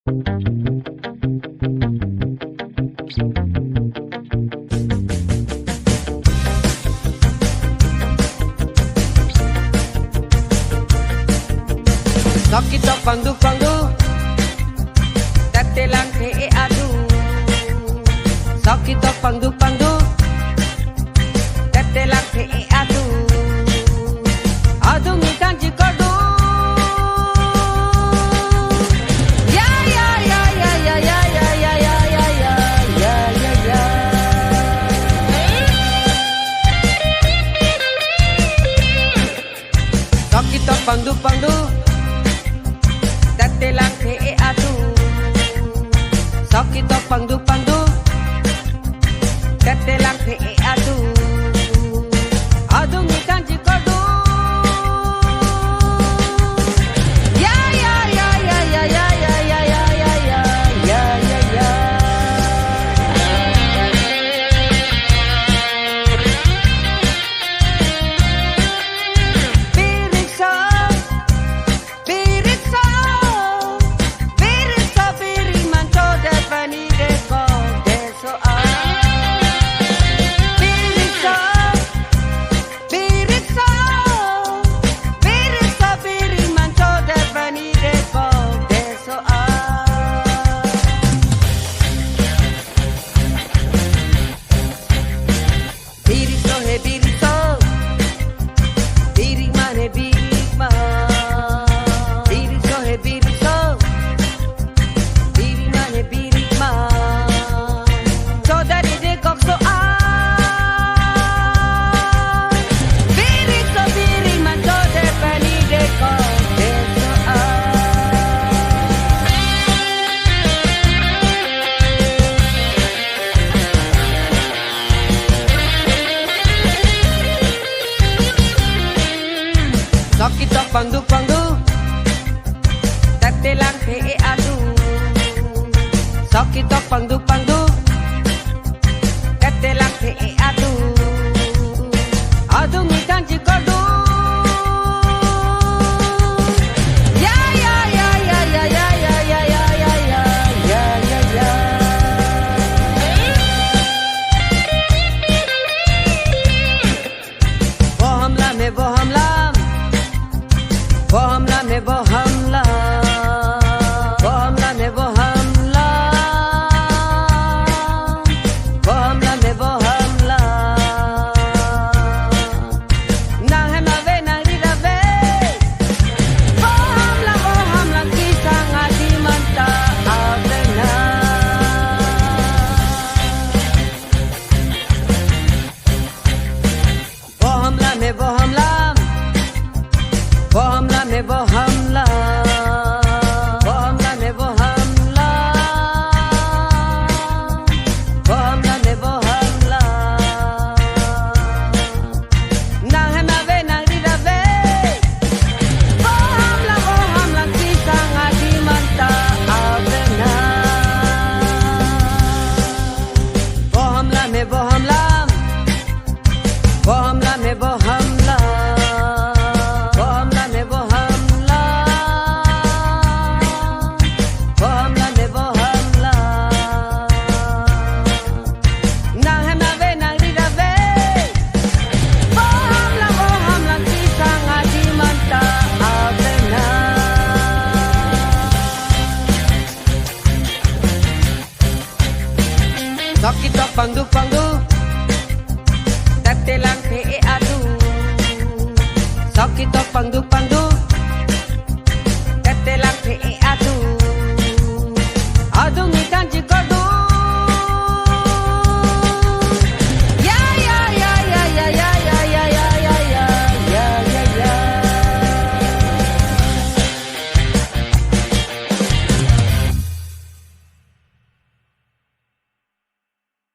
Sakit pangdu Date lang ke adu Sakit pangdu Date lang ke adu Adu ngikan jikodu Ya ya ya ya ya ya ya ya ya ya ya ya ya ya Sakit pangdu Date lang ke adu Sakit pangdu Date lang ke adu Adu ngikan jikodu Ya ya ya ya ya ya ya ya ya ya ya ya ya ya Sakit pangdu Date lang ke adu Sakit pangdu Date lang ke adu Adu ngikan jikodu Ya ya ya ya ya ya ya ya ya ya ya ya ya ya Wo hamlam hai wo hamlam वो हमला में वो हमला वो हमला में वो हमला वो हमला में वो हमला ना है ना वे ना री रवे वो हमला की संगाती मनता आवे ना वो हमला में वो हमला वो हमला में वो हमला वो हमला में वो हमला वो हमला में वो हमला ना है ना वे ना री रवे वो हमला की संगाती मनता आवे ना वो हमला में वो हमला वो हमला में वो हमला Sakit pangdu Date lang ke adu Sakit pangdu Date lang ke adu Adu